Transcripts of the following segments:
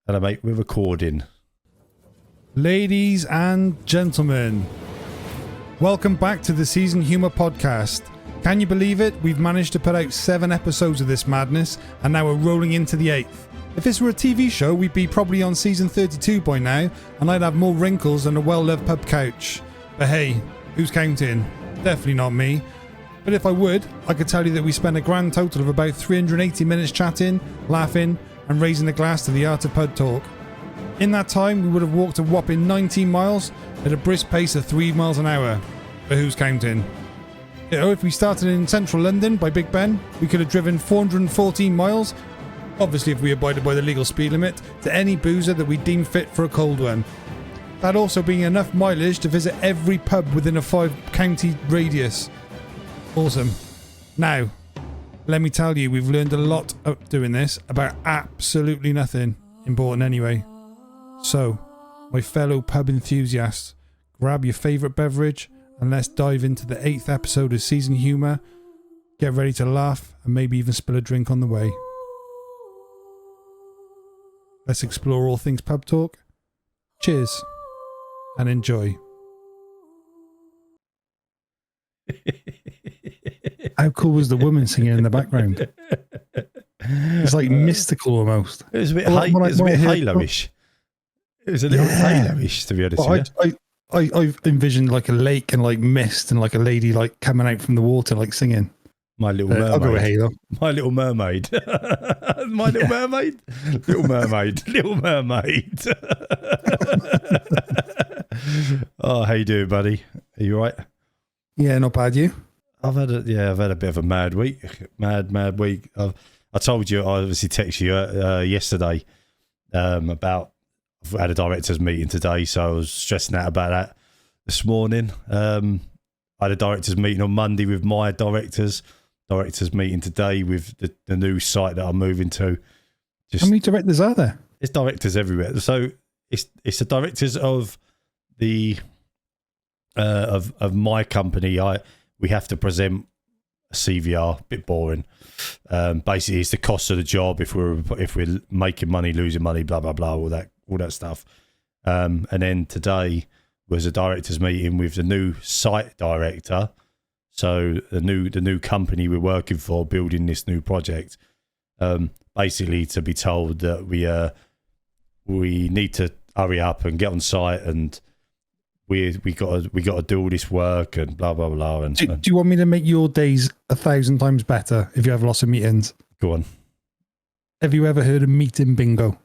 Hello, mate. We're recording. Ladies and gentlemen, welcome back to the Season Humour podcast. Can you believe it? We've managed to put out 7 episodes of this madness, and now we're rolling into the 8th. If this were a TV show, we'd be probably on season 32 by now, and I'd have more wrinkles than a well-loved pub couch. But hey, who's counting? Definitely not me. But if I would, I could tell you that we spent a grand total of about 380 minutes chatting, laughing, and raising a glass to the art of pub talk. In that time, we would have walked a whopping 19 miles at a brisk pace of 3 miles an hour. But who's counting? You know, if we started in central London by Big Ben, we could have driven 414 miles, obviously if we abided by the legal speed limit, to any boozer that we deemed fit for a cold one. That also being enough mileage to visit every pub within a 5-county radius. Awesome. Now, let me tell you, we've learned a lot of doing this about absolutely nothing important anyway. So, my fellow pub enthusiasts, grab your favourite beverage and let's dive into the 8th episode of Season Humour. Get ready to laugh and maybe even spill a drink on the way. Let's explore all things pub talk. Cheers and enjoy. How cool was the woman singing in the background? It's like mystical almost. It was a bit, Halo-ish. It was a little Halo-ish, to be honest with you. I envisioned like a lake and like mist and like a lady like coming out from the water like singing. My Little Mermaid. I'll go with Halo. My Little Mermaid. My Little Mermaid. Little Mermaid. Little Mermaid. Oh, how you doing, buddy? Are you all right? Yeah, not bad. You? I've had a bit of a mad week. Mad week. I told you, I obviously texted you yesterday about. I've had a directors meeting today, so I was stressing out about that this morning. I had a directors meeting on Monday with my directors meeting today with the new site that I'm moving to. How many directors are there? It's directors everywhere. So it's the directors of the of my company. We have to present a CVR, a bit boring. Basically, it's the cost of the job if we're making money, losing money, blah blah blah, all that stuff. And then today was a directors meeting with the new site director. So the new company we're working for, building this new project. Basically, to be told that we need to hurry up and get on site, and we got to do all this work and blah blah blah. And do you want me to make your days 1,000 times better if you have lots of meetings? Go on. Have you ever heard of meeting bingo?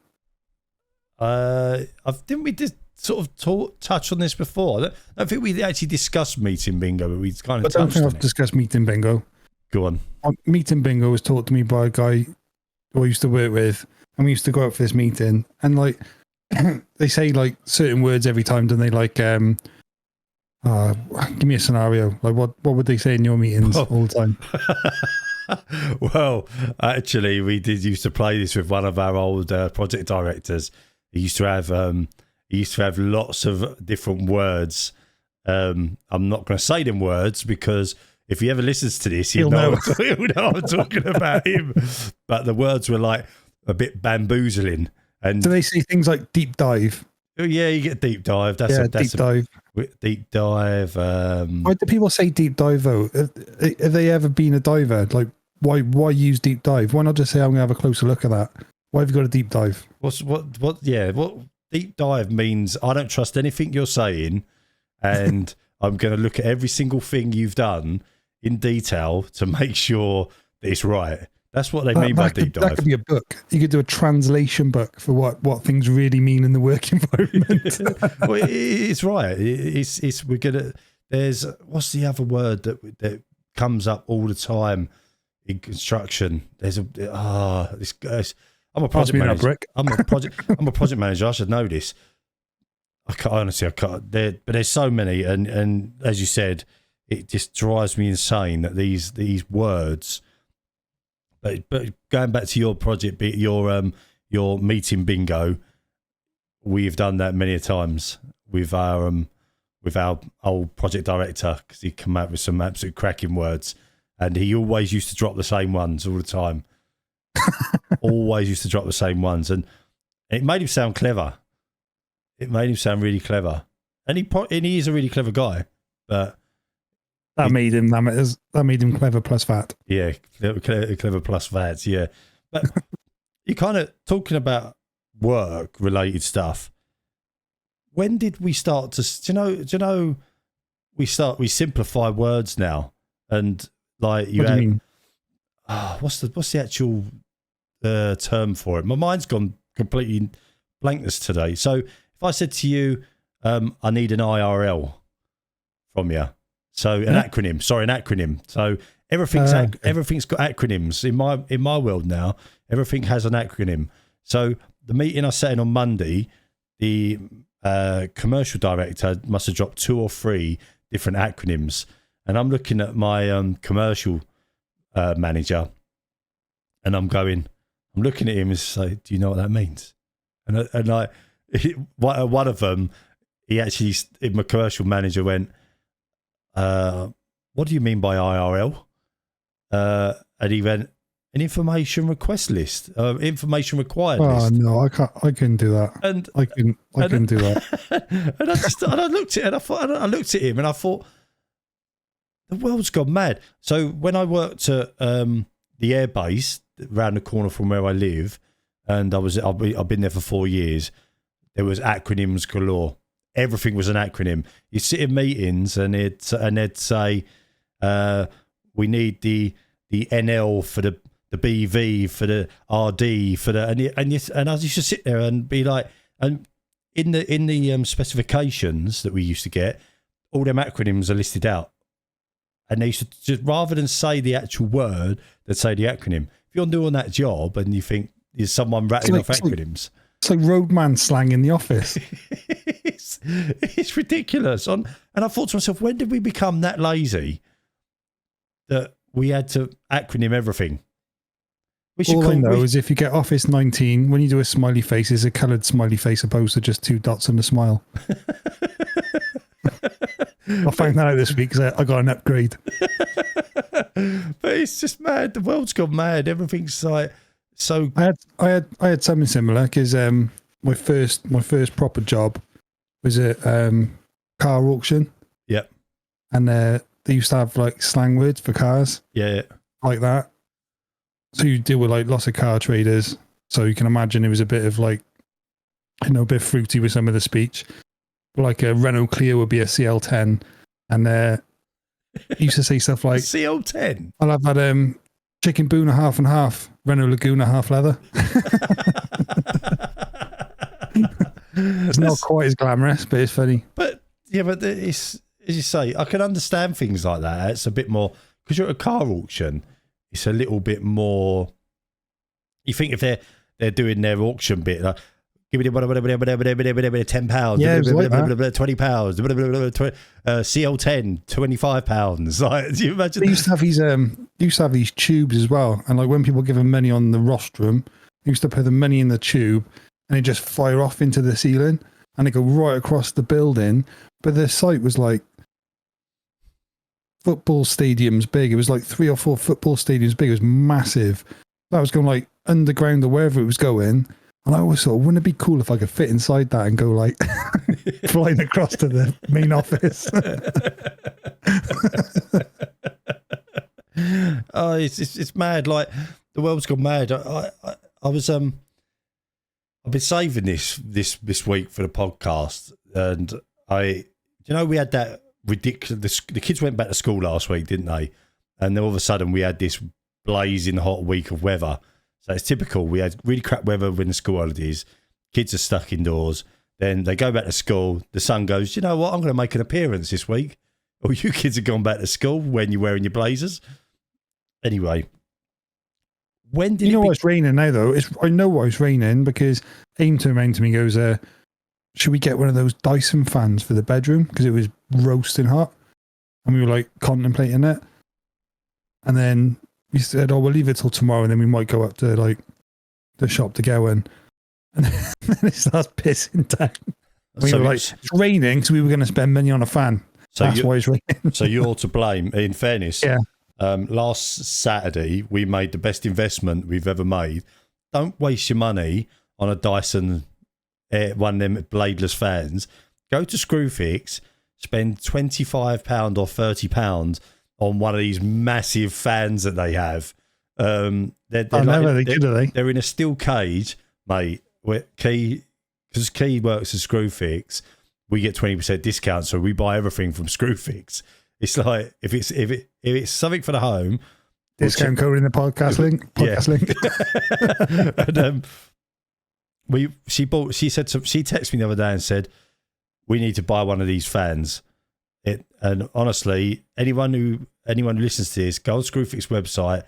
Didn't we just sort of touch on this before? I don't think we actually discussed meeting bingo, but we kind of. I don't think I've discussed meeting bingo. Go on. Meeting bingo was taught to me by a guy who I used to work with, and we used to go out for this meeting, and like they say like certain words every time, don't they? Like, give me a scenario. Like, what would they say in your meetings all the time? Well, actually, we used to play this with one of our old project directors. He used to have lots of different words. I'm not going to say them words because if he ever listens to this, he'll know I'm talking about him. But the words were like a bit bamboozling. And do they say things like deep dive? Oh yeah, you get deep dive. That's deep dive. Deep dive. Why do people say deep dive though? Have they ever been a diver? Like, why use deep dive? Why not just say I'm going to have a closer look at that? Why have you got a deep dive? What deep dive means? I don't trust anything you're saying, and I'm going to look at every single thing you've done in detail to make sure that it's right. That's what they mean by deep dive. That could be a book. You could do a translation book for what things really mean in the work environment. Well, it's right. We're gonna. There's what's the other word that comes up all the time in construction? There's this guy's. I'm a project manager. I'm a project manager. I should know this. I can't. But there's so many, and as you said, it just drives me insane that these words. But going back to your project, your meeting bingo, we've done that many a times with our old project director because he come out with some absolute cracking words, and he always used to drop the same ones all the time. Always used to drop the same ones, and And it made him sound clever. It made him sound really clever. And he is a really clever guy. But that made him clever plus fat. Yeah, clever plus fat, yeah. But you're kind of talking about work-related stuff. When did we start to... Do you know we simplify words now? And like you what do you mean? What's the actual term for it? My mind's gone completely blankness today. So if I said to you, I need an IRL from you. So an acronym. So everything's got acronyms in my world now. Everything has an acronym. So the meeting I sat in on Monday, the commercial director must have dropped 2 or 3 different acronyms, and I'm looking at my commercial manager, and I'm looking at him and say, "Do you know what that means?" And one of them, my commercial manager went, "What do you mean by IRL?" And he went, "An information request list, information required list." Oh no, I couldn't do that. And I couldn't do that. And I looked at him and I thought, the world's gone mad. So when I worked at the airbase around the corner from where I live, and I've been there for 4 years, there was acronyms galore. Everything was an acronym. You sit in meetings and they'd say, "We need the NL for the BV for the RD for the," and I used to sit there and be like, and in the specifications that we used to get, all them acronyms are listed out, and they used to just, rather than say the actual word, they'd say the acronym. If you're doing that job and you think there's someone rattling off acronyms, it's like roadman slang in the office. it's ridiculous. And I thought to myself, when did we become that lazy that we had to acronym everything? All I know is if you get Office 19, when you do a smiley face, it's a coloured smiley face opposed to just 2 dots and a smile. I found that out this week because I got an upgrade. But it's just mad. The world's gone mad. Everything's like so. I had something similar because my first proper job was at car auction. Yep. And they used to have like slang words for cars. Yeah. Like that. So you deal with like lots of car traders. So you can imagine it was a bit of like, a bit fruity with some of the speech. Like a Renault Clio would be a CL10. And used to say stuff like CL10. I'll have that chicken boona half and half, Renault Laguna half leather. It's not quite as glamorous, but it's funny. But it's, as you say, I can understand things like that. It's a bit more, because you're at a car auction, it's a little bit more. You think if they're doing their auction bit, like, give me £10, yeah, like £20, CL10, £25. Like, do you imagine? They used to have these tubes as well, and like when people give them money on the rostrum, they used to put the money in the tube, and it just fire off into the ceiling, and it go right across the building. But the site was like football stadiums big. It was like 3 or 4 football stadiums big. It was massive. That was going like underground or wherever it was going. And I always thought, wouldn't it be cool if I could fit inside that and go like flying across to the main office? Oh, it's mad. Like the world's gone mad. I was I've been saving this week for the podcast, and we had that ridiculous. The kids went back to school last week, didn't they? And then all of a sudden we had this blazing hot week of weather. So it's typical. We had really crap weather when the school holidays. Kids are stuck indoors. Then they go back to school. The son goes, "You know what? I'm going to make an appearance this week." Oh, you kids have gone back to school when you're wearing your blazers. Anyway, when did why it's raining now though? I know why it's raining because Aim turned around to me and goes, "Should we get one of those Dyson fans for the bedroom?" Because it was roasting hot, and we were like contemplating it. And then we said, "Oh, we'll leave it till tomorrow, and then we might go up to like the shop to get one." And then it starts pissing down. We were like, "It's raining," because we were going to spend money on a fan. So that's why it's raining. So you're to blame. In fairness, yeah. Last Saturday we made the best investment we've ever made. Don't waste your money on a Dyson, one of them bladeless fans. Go to Screwfix, spend £25 or £30 on one of these massive fans that they have. They're in a steel cage, mate. Because Key works at Screwfix, we get 20% discount, so we buy everything from Screwfix. It's like if it's something for the home, discount code in the podcast link. And, she texted me the other day and said, we need to buy one of these fans. And honestly, anyone who listens to this, go on Screwfix website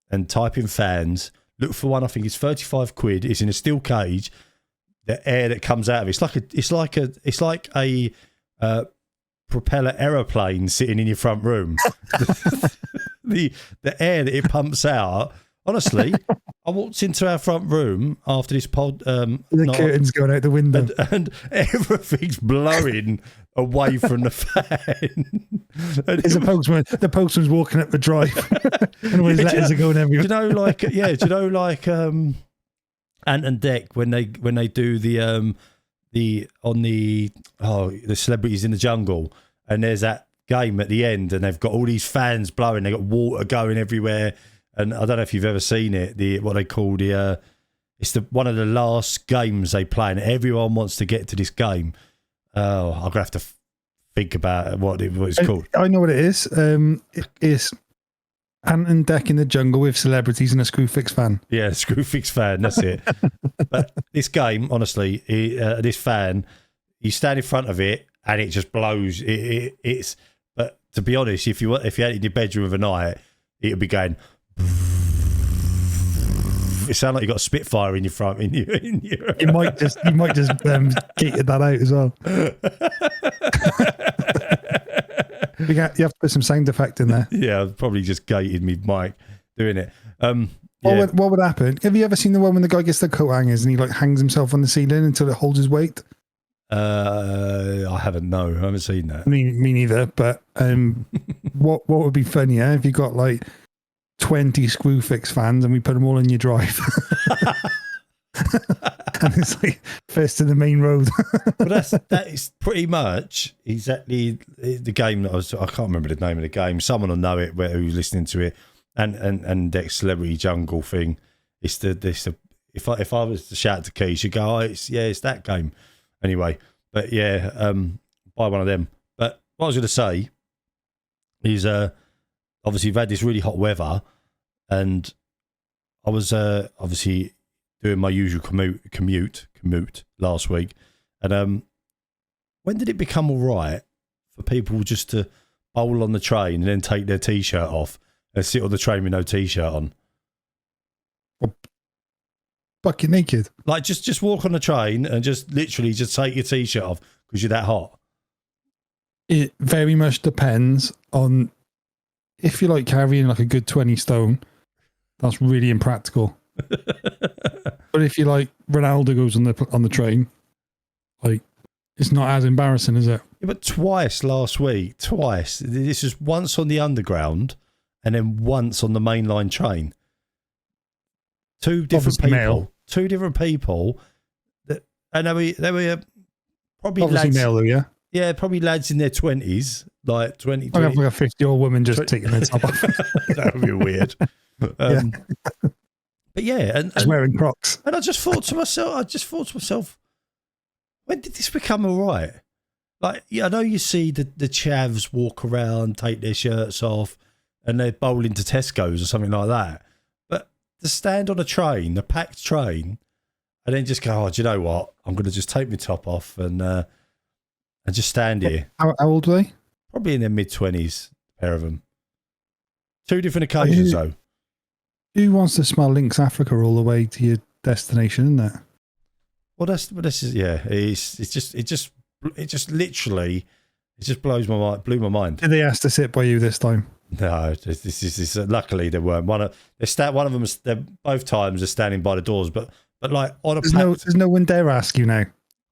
and type in fans. Look for one. I think it's £35. It's in a steel cage. The air that comes out of it's like a propeller aeroplane sitting in your front room. the air that it pumps out. Honestly, I walked into our front room after this pod. The curtains going out the window, and everything's blowing away from the fan. There's the postman's walking up the drive, and all his letters are going everywhere. Do you know, like Ant and Dec when they do the celebrities in the jungle, and there's that game at the end, and they've got all these fans blowing. They got water going everywhere. And I don't know if you've ever seen it. What they call it's one of the last games they play, and everyone wants to get to this game. Oh, I'm gonna have to think about what it's called. I know what it is. It's Ant and Dec in the jungle with celebrities and a Screwfix fan. Yeah, Screwfix fan. That's it. But this game, honestly, this fan, you stand in front of it and it just blows. It's. But to be honest, if you had it in your bedroom overnight, it would be going. It sounds like you got a Spitfire in your front. You might just gated that out as well. You have to put some sound effect in there. Yeah, I've probably just gated me mic doing it. What would happen? Have you ever seen the one when the guy gets the coat hangers and he like hangs himself on the ceiling until it holds his weight? I haven't. No, I haven't seen that. Me neither. But what would be funnier if you got like 20 Screwfix fans and we put them all in your drive? And it's like first to the main road. Well, that is pretty much exactly the game that I can't remember the name of the game. Someone will know it who's listening to it. And Dec's Celebrity Jungle thing. It's if I was to shout to Keys, you'd go, it's that game. Anyway, but yeah, buy one of them. But what I was going to say is, obviously we've had this really hot weather, and I was obviously doing my usual commute last week. And when did it become all right for people just to bowl on the train and then take their t-shirt off and sit on the train with no t-shirt on? Bucket naked. Like just walk on the train and just literally just take your t-shirt off because you're that hot. It very much depends on if you're like carrying like a good 20 stone. That's really impractical. But if you like Ronaldo goes on the train, like it's not as embarrassing, is it? Yeah, but twice last week. This was once on the underground and then once on the mainline train. Two different people. That, and they were probably obviously lads, male though, yeah. Yeah, probably lads in their 20s, like 20. I have like a 50-year-old woman just taking their top off. That would be weird. But yeah, and wearing Crocs. And I just thought to myself, when did this become all right? Like, yeah, I know you see the chavs walk around, take their shirts off, and they bowl into Tesco's or something like that. But to stand on a train, a packed train, and then just go, do you know what? I'm going to just take my top off and just stand here. How old are they? Probably in their mid-20s, a pair of them. Two different occasions, though. Who wants to smell Lynx Africa all the way to your destination, isn't it? Well, this is it just literally blows my mind. Blew my mind. Did they ask to sit by you this time? No, this is luckily they weren't. One of them. They're both times are standing by the doors, but like on a there's no one dare ask you now.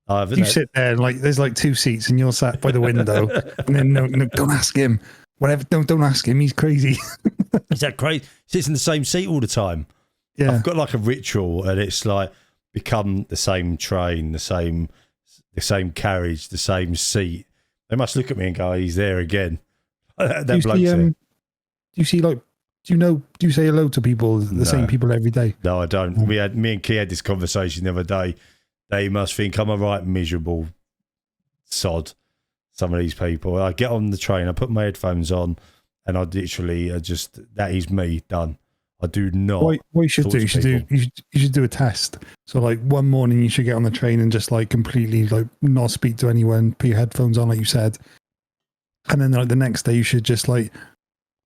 You sit there and like there's like two seats and you're sat by the window, and then no, don't ask him. Whatever, don't ask him. He's crazy. Is that crazy? Sits in the same seat all the time. Yeah, I've got like a ritual, and it's like become the same train, the same carriage, the same seat, they must look at me and go, "He's there again." that bloke's there. Do you say hello to people, the same people every day? No, I don't. Me and Key had this conversation the other day. They must think I'm a right miserable sod. Some of these people. I get on the train, I put my headphones on, and I literally that is me done. I do not. What you should do? You should do a test. So like one morning you should get on the train and just like completely like not speak to anyone, put your headphones on like you said, and then like the next day you should just like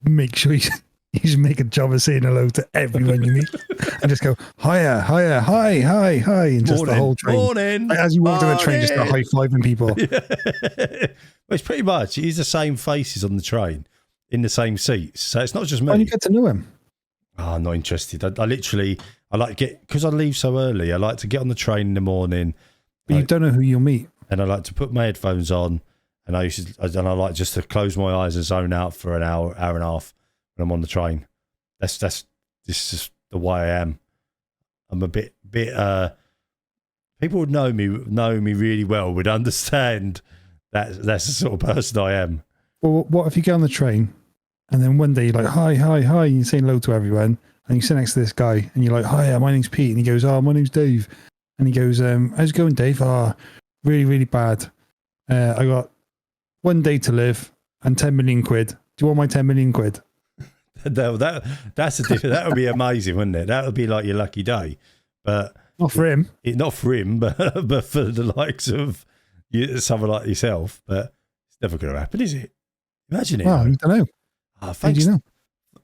make sure you should make a job of saying hello to everyone you meet and just go hiya, hi, and just the whole train. Morning. Like, as you walk down the train, just start high fiving people. Yeah. Well, it's pretty much. It is the same faces on the train in the same seats, so it's not just me. And you get to know him. Oh, I'm not interested. I like to get, because I leave so early. I like to get on the train in the morning. But you don't know who you'll meet. And I like to put my headphones on, and I like just to close my eyes and zone out for an hour and a half when I'm on the train. This is just the way I am. I'm a bit. People would know me really well, would understand that's the sort of person I am. Well, what if you get on the train, and then one day you're like, hi, and you say hello to everyone, and you sit next to this guy, and you're like, hi, my name's Pete, and he goes, oh, my name's Dave, and he goes, how's it going, Dave? Oh, really, really bad. I got 1 day to live and 10 million quid. Do you want my 10 million quid? That would be amazing, wouldn't it? That would be like your lucky day, but not for him. Not for him, but for the likes of someone like yourself. But it's never going to happen, is it? Imagine it. Well, I don't know. Oh, thanks. How do you know?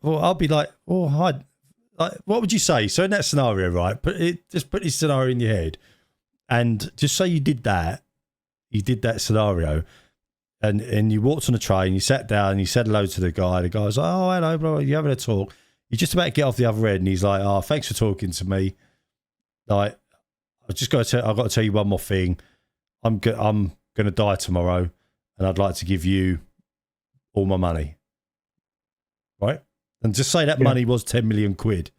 Well, I'll be like, oh, hi. Like, what would you say? So in that scenario, right? Just put this scenario in your head, and just say you did that scenario. And you walked on the train, you sat down, you said hello to the guy. The guy's like, oh, hello, bro. You're having a talk. You're just about to get off the other end, and he's like, oh, thanks for talking to me. Like, I've got to tell you one more thing. I'm going to die tomorrow, and I'd like to give you all my money. Right? And just say that money was 10 million quid.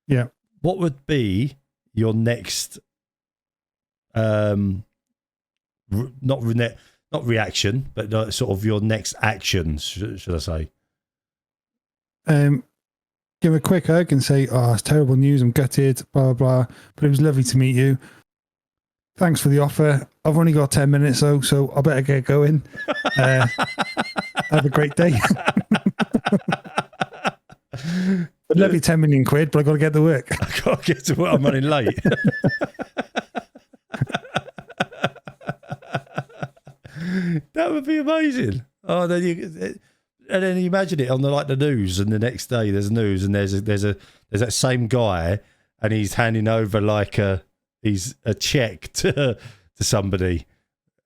Yeah. What would be your next, not reaction, but sort of your next actions, should I say? Give a quick hug and say, oh, it's terrible news, I'm gutted, blah, blah, blah. But it was lovely to meet you. Thanks for the offer. I've only got 10 minutes, though, so I better get going. Have a great day. I'd love you 10 million quid, but I've got to get to work. I've got to get to work. I'm running late. That would be amazing. Oh, then you imagine it on the news, and the next day there's news, and there's that same guy, and he's handing over he's a check to somebody.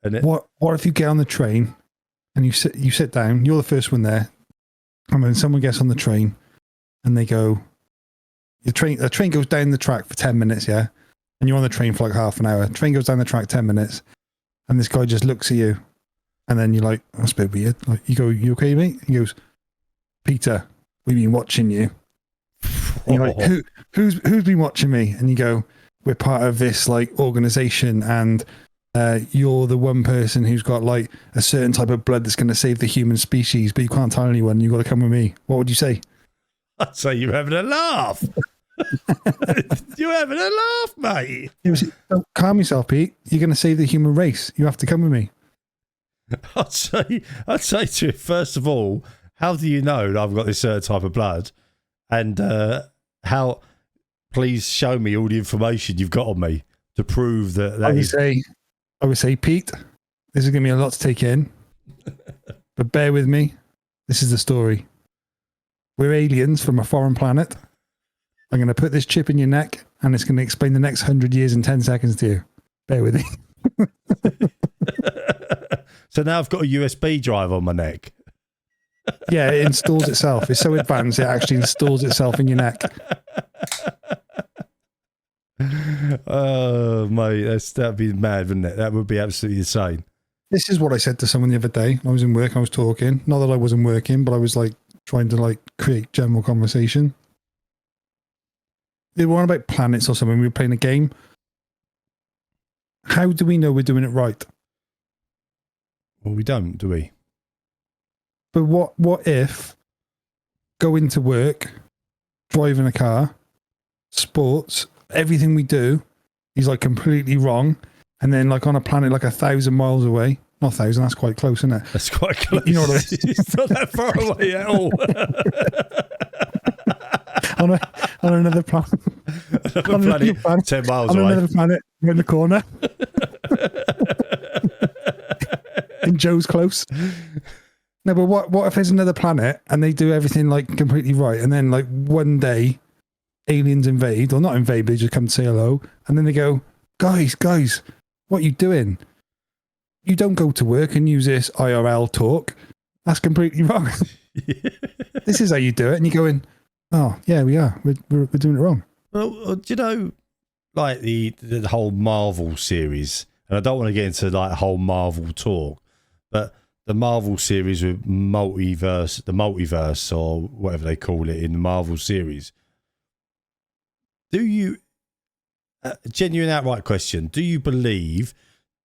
And what if you get on the train and you sit down, you're the first one there, and then someone gets on the train, and they go, the train goes down the track for 10 minutes, yeah, and you're on the train for like half an hour. Train goes down the track 10 minutes. And this guy just looks at you, and then you're like, that's a bit weird. Like, you go, you okay, mate? He goes, Peter, we've been watching you. And you're like, who's been watching me? And you go, we're part of this like organization, and you're the one person who's got like a certain type of blood that's going to save the human species, but you can't tell anyone. You've got to come with me. What would you say? I'd say you're having a laugh. You're having a laugh, mate. Don't calm yourself, Pete. You're going to save the human race. You have to come with me. I'd say to you, first of all, how do you know that I've got this certain type of blood? And please show me all the information you've got on me to prove that I would say, Pete, this is going to be a lot to take in, but bear with me. This is the story. We're aliens from a foreign planet. I'm going to put this chip in your neck, and it's going to explain the next 100 years in 10 seconds to you. Bear with me. So now I've got a USB drive on my neck. Yeah, it installs itself. It's so advanced, it actually installs itself in your neck. Oh, mate, that'd be mad, wouldn't it? That would be absolutely insane. This is what I said to someone the other day. I was in work, I was talking. Not that I wasn't working, but I was like trying to like create general conversation. They were on about planets or something. We were playing a game, how do we know we're doing it right? Well, we don't, do we? But what if going to work, driving a car, sports, everything we do is like completely wrong, and then like on a planet like 1,000 miles away, not 1,000, that's quite close, isn't it? That's quite close. You know what I mean? It's not that far away at all. on another planet. Another planet 10 miles on away. another planet, we're in the corner. And Joe's close. No, but what if there's another planet and they do everything like completely right, and then like one day aliens invade, or not invade, but they just come to say hello, and then they go, guys, what are you doing? You don't go to work and use this IRL talk. That's completely wrong. This is how you do it. And you're going, oh yeah, we are. We're doing it wrong. Well, do you know, like the whole Marvel series, and I don't want to get into like a whole Marvel talk, but the Marvel series with the multiverse or whatever they call it in the Marvel series. Do you, genuine outright question, do you believe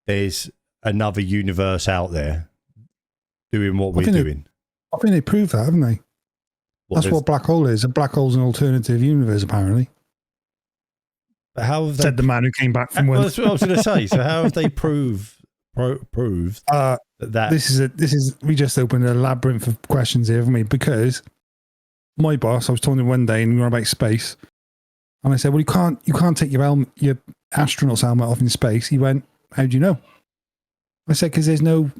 there's another universe out there doing what we're doing? I think they proved that, haven't they? That's what black hole is. A black hole's an alternative universe, apparently. But how have they, said the man who came back from well, that's what I was going to say. So how have they proved that? This is we just opened a labyrinth of questions here, haven't we? Because my boss, I was talking to him one day and we were about space, and I said, well, you can't take your astronaut's helmet off in space. He went, how do you know? I said, because there's no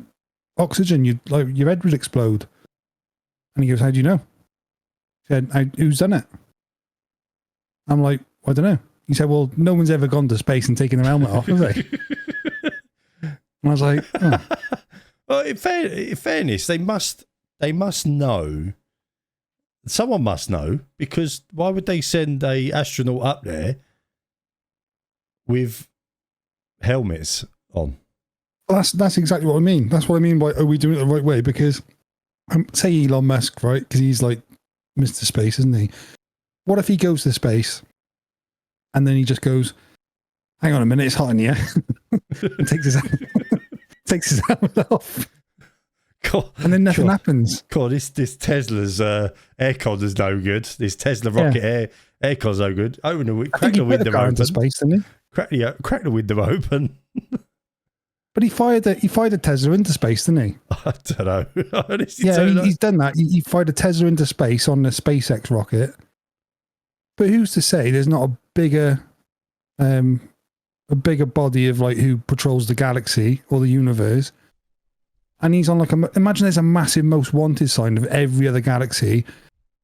oxygen. Your head would explode. And he goes, how do you know? He said, who's done it? I'm like, I don't know. He said, well, no one's ever gone to space and taken their helmet off, have they? And I was like, oh. Well, in fairness, they must know. Someone must know, because why would they send a astronaut up there with helmets on? Well, that's exactly what I mean. That's what I mean by, are we doing it the right way? Because say Elon Musk, right? Because he's like Mr. Space, isn't he? What if he goes to space and then he just goes, hang on a minute, it's hot in here. And takes his helmet off. God, and then nothing happens. God, this Tesla's aircon is no good. This Tesla rocket aircon's no good. Crack the window open. Space, didn't he? Crack the window open. But he fired a Tesla into space, didn't he? I don't know. He's done that. He fired a Tesla into space on the SpaceX rocket. But who's to say there's not a bigger body of like who patrols the galaxy or the universe? And he's on like imagine there's a massive most wanted sign of every other galaxy.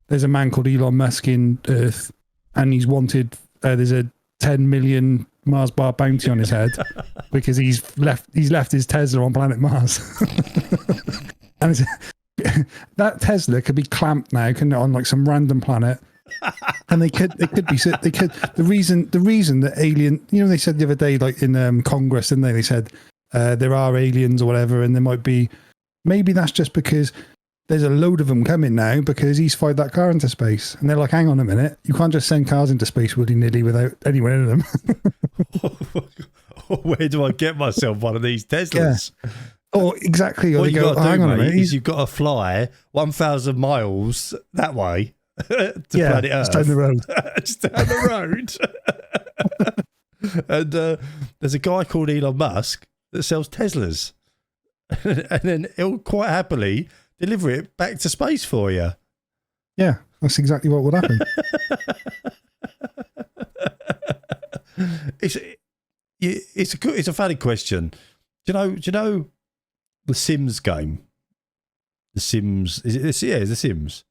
There's a man called Elon Musk in Earth, and he's wanted. There's a 10 million Mars bar bounty on his head because he's left his Tesla on planet Mars. And that Tesla could be clamped now, couldn't it, on like some random planet. And they could the reason that alien, they said the other day, like in Congress, didn't they said there are aliens or whatever, and there might be, maybe that's just because there's a load of them coming now because he's fired that car into space, and they're like, hang on a minute, you can't just send cars into space willy-nilly without anyone in them. Where do I get myself one of these Teslas? Yeah. Oh, exactly. Or what they go, hang on a minute, is you've got to fly 1,000 miles that way to planet Earth. Just down the road. Just down the road. And there's a guy called Elon Musk that sells Teslas. And then he'll quite happily deliver it back to space for you. Yeah, that's exactly what would happen. It's a funny question. Do you know the Sims game? The Sims, it's the Sims.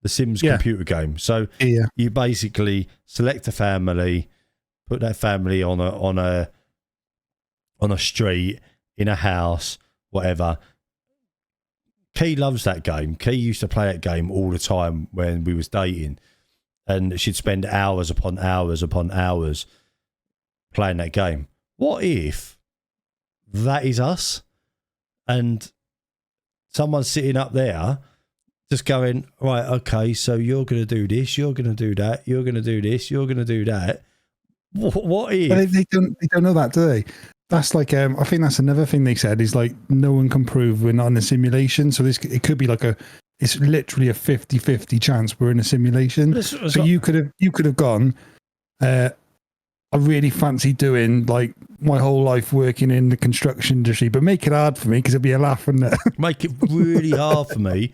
The Sims computer game. So you basically select a family, put that family on a street, in a house, whatever. Kay loves that game. Kay used to play that game all the time when we was dating, and she'd spend hours upon hours upon hours playing that game. What if that is us, and someone's sitting up there just going, right, okay, so you're going to do this, you're going to do that, you're going to do this, you're going to do that. What if... But they don't know that, do they? That's like I think that's another thing they said is like no one can prove we're not in a simulation. So it could be like it's literally a 50-50 chance we're in a simulation. So you could have gone. I really fancy doing like my whole life working in the construction industry, but make it hard for me because it'd be a laugh, wouldn't it? Make it really hard for me.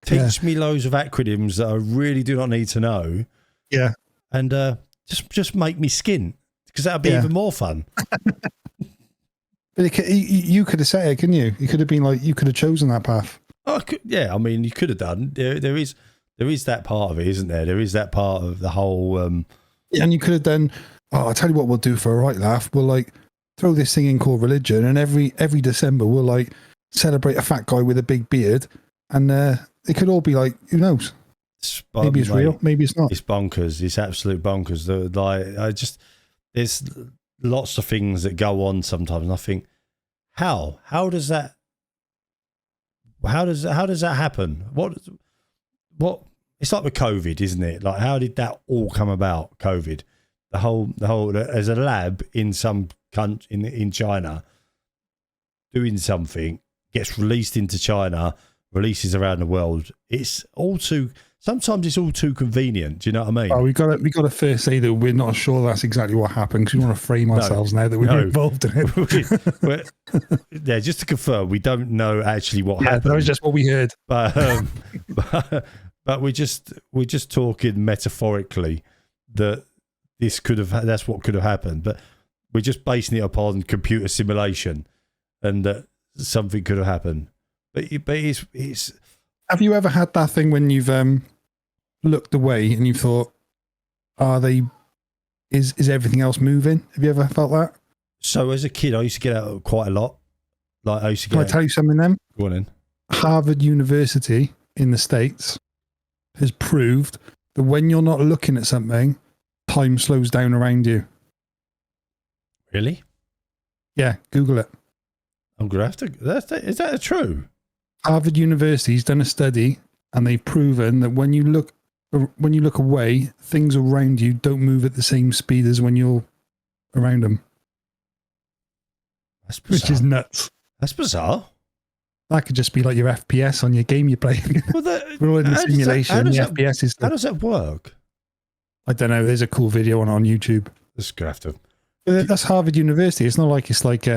Teach me loads of acronyms that I really do not need to know. Yeah, and just make me skin because that'd be even more fun. But you could have said it, couldn't you? You could have been like, you could have chosen that path. Oh, yeah. I mean, you could have done. There is that part of it, isn't there? There is that part of the whole. Yeah, and you could have done. Oh, I'll tell you what we'll do for a right laugh. We'll like throw this thing in called religion, and every December we'll like celebrate a fat guy with a big beard, and it could all be like, who knows? Maybe it's real, maybe it's not. It's bonkers. It's absolute bonkers. There's lots of things that go on sometimes, and I think, how does that happen? What? It's like with COVID, isn't it? Like, how did that all come about? COVID, the whole. There's a lab in some country in China doing something, gets released into China, releases around the world. Sometimes it's all too convenient. Do you know what I mean? Oh, we got to first say that we're not sure that's exactly what happened because we want to frame ourselves now that we're involved in it. Yeah, just to confirm, we don't know actually what happened. That was just what we heard. But we're just talking metaphorically that that's what could have happened. But we're just basing it upon computer simulation and that something could have happened. But it's. Have you ever had that thing when you've looked away and you thought, is everything else moving? Have you ever felt that? So as a kid, I used to get out quite a lot. Like I used to Can I tell you something then? Go on in. Harvard University in the States has proved that when you're not looking at something, time slows down around you. Really? Yeah, Google it. I'm gonna have to. Is that true? Harvard University's done a study, and they've proven that when you look away, things around you don't move at the same speed as when you're around them. That's bizarre. Which is nuts. That's bizarre. That could just be like your FPS on your game you're playing. Well, we're all in the simulation. FPS is. How does that work? I don't know. There's a cool video on YouTube. Just gonna have to. That's Harvard University. It's not like it's like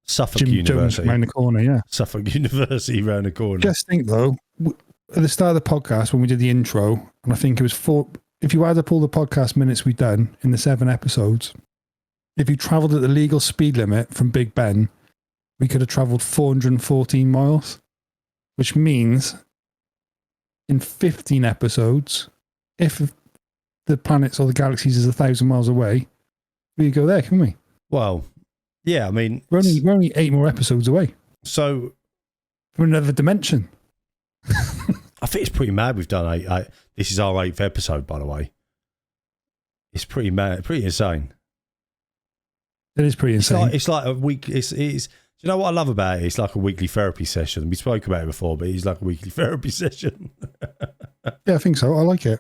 Suffolk Jim University Jones around the corner. Yeah, Suffolk University around the corner. Just think though, at the start of the podcast when we did the intro, and I think it was 4. If you add up all the podcast minutes we've done in the 7 episodes, if you travelled at the legal speed limit from Big Ben, we could have travelled 414 miles, which means in 15 episodes, if the planets or the galaxies is 1,000 miles away, we could go there, can we? Well, yeah, I mean, we're only 8 more episodes away. So from another dimension. I think it's pretty mad. We've done 8. This is our 8th episode, by the way. It's pretty mad, pretty insane. It is pretty insane. It's like a week. It's. Do you know what I love about it? It's like a weekly therapy session. We spoke about it before, but it's like a weekly therapy session. Yeah, I think so. I like it.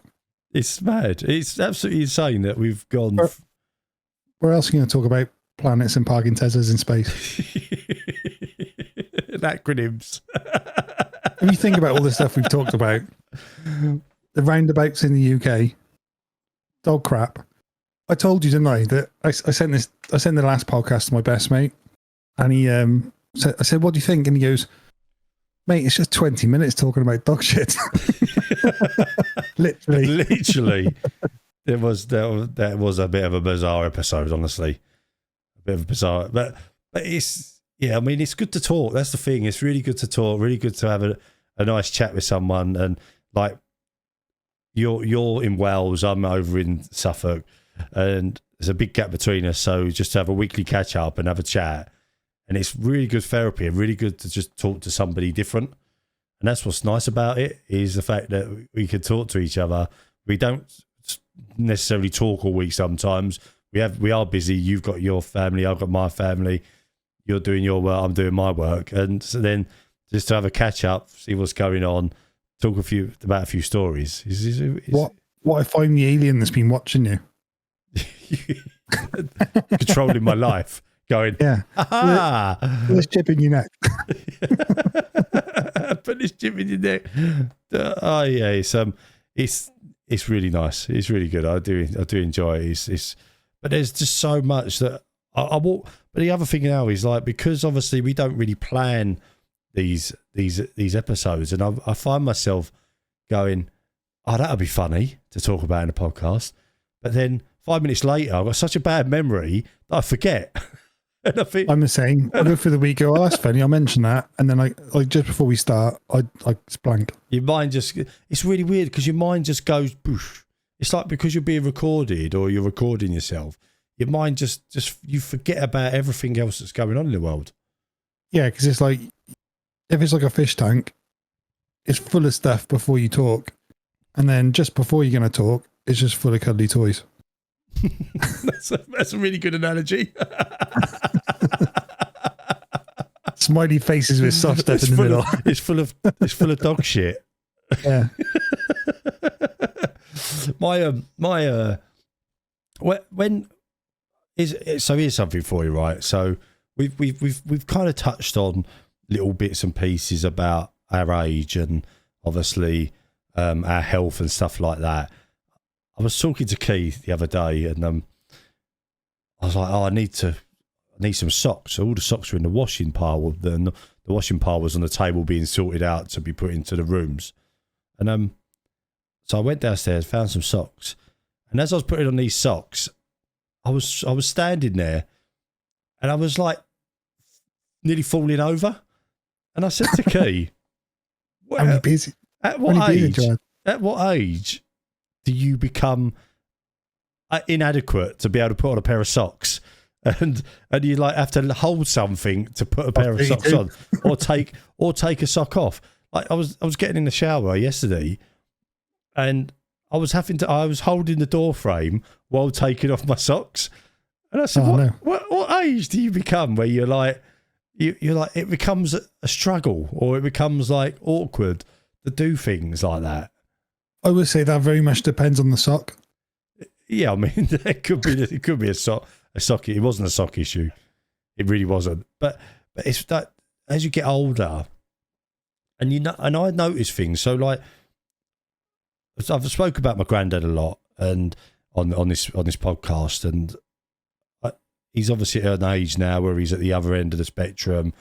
It's mad. It's absolutely insane that we've gone. Where else are you going to talk about planets and parking Teslas in space? Acronyms. When you think about all the stuff we've talked about, the roundabouts in the UK, dog crap. I told you, didn't I, that I sent the last podcast to my best mate, and he said, I said, what do you think? And he goes, mate, it's just 20 minutes talking about dog shit. Literally. That was a bit of a bizarre episode, honestly. A bit of a bizarre, but it's, yeah, I mean, it's good to talk. That's the thing. It's really good to talk, really good to have a nice chat with someone. And like, you're in Wales, I'm over in Suffolk, and there's a big gap between us. So just to have a weekly catch up and have a chat, and it's really good therapy and really good to just talk to somebody different. And that's what's nice about it, is the fact that we can talk to each other. We don't necessarily talk all week sometimes. We are busy. You've got your family, I've got my family. You're doing your work, I'm doing my work. And so then just to have a catch up, see what's going on, talk about a few stories. What if I'm the alien that's been watching you? controlling my life, going, Yeah. aha, Let's chip in your neck. put this chip in your neck. Oh yeah, it's really nice. It's really good. I do enjoy it. But there's just so much that I walk. But the other thing now is like, because obviously we don't really plan these episodes, and I find myself going, oh, that'll be funny to talk about in a podcast. But then 5 minutes later, I've got such a bad memory that I forget. And I think I'm the same. I go through the week, go, oh, that's funny, I'll mention that. And then like just before we start, I blank. your mind just, it's really weird because your mind just goes, boosh. It's like because you're being recorded or you're recording yourself, your mind just you forget about everything else that's going on in the world. Yeah, because it's like, if it's like a fish tank, it's full of stuff before you talk. And then just before you're going to talk, it's just full of cuddly toys. That's a really good analogy. Smiley faces with soft stuff in the middle. It's full of dog shit. Yeah. So here's something for you, right? So we've kind of touched on little bits and pieces about our age and obviously our health and stuff like that. I was talking to Keith the other day, and I was like, "Oh, I need some socks." So all the socks were in the washing pile. The washing pile was on the table being sorted out to be put into the rooms. And so I went downstairs, found some socks, and as I was putting on these socks, I was standing there, and I was like nearly falling over. And I said to Keith, I'm busy. At what age do you become inadequate to be able to put on a pair of socks, and you like have to hold something to put a pair of socks on, or take a sock off? Like I was getting in the shower yesterday, and I was holding the door frame while taking off my socks, and I said, what age do you become where you're like you're like it becomes a struggle, or it becomes like awkward to do things like that? I would say that very much depends on the sock. Yeah, I mean, it could be a sock. It wasn't a sock issue. It really wasn't. But it's that as you get older, and I notice things. So like, I've spoke about my granddad a lot, and on this podcast, and he's obviously at an age now where he's at the other end of the spectrum.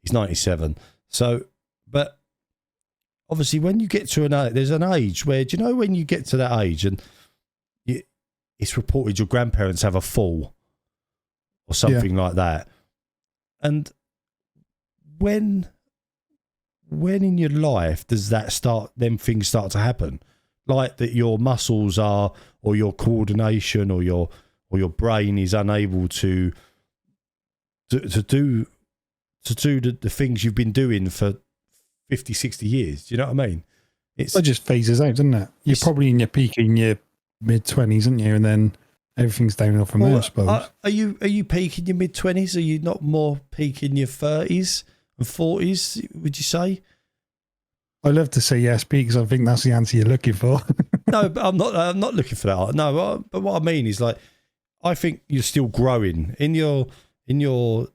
He's 97. So, but obviously, when you get to there's an age where, do you know when you get to that age and it's reported your grandparents have a fall or something like that, and when in your life does that start? Them things start to happen, like that your muscles are, or your coordination, or your brain is unable to do the things you've been doing for 50, 60 years. Do you know what I mean? It just phases out, doesn't it? You're probably in your peak in your mid-20s, aren't you? And then everything's downhill from there, I suppose. Are you peak in your mid-20s? Are you not more peak in your 30s and 40s, would you say? I love to say yes, because I think that's the answer you're looking for. No, but I'm not looking for that. No, but what I mean is, like, I think you're still growing in your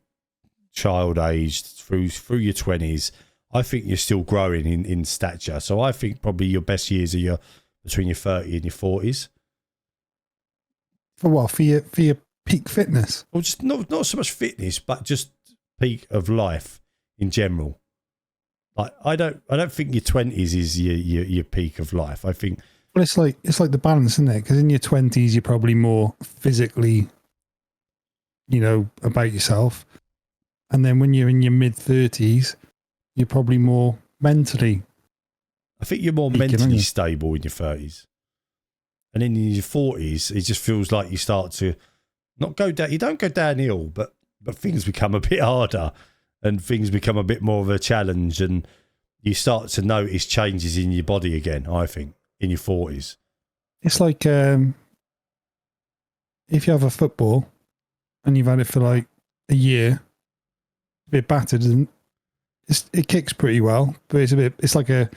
child age through your 20s. I think you're still growing in stature. So I think probably your best years are between your 30 and your 40s. For what? For your peak fitness? Well, just not so much fitness, but just peak of life in general. Like I don't think your 20s is your peak of life. I think. Well, it's like the balance, isn't it? Because in your 20s you're probably more physically, about yourself, and then when you're in your mid 30s, you're probably more mentally. I think you're more mentally stable in your 30s. And in your 40s, it just feels like you start to not go down. You don't go downhill, but things become a bit harder and things become a bit more of a challenge. And you start to notice changes in your body again, I think, in your 40s. It's like if you have a football and you've had it for like a year, a bit battered, and it kicks pretty well, but it's like a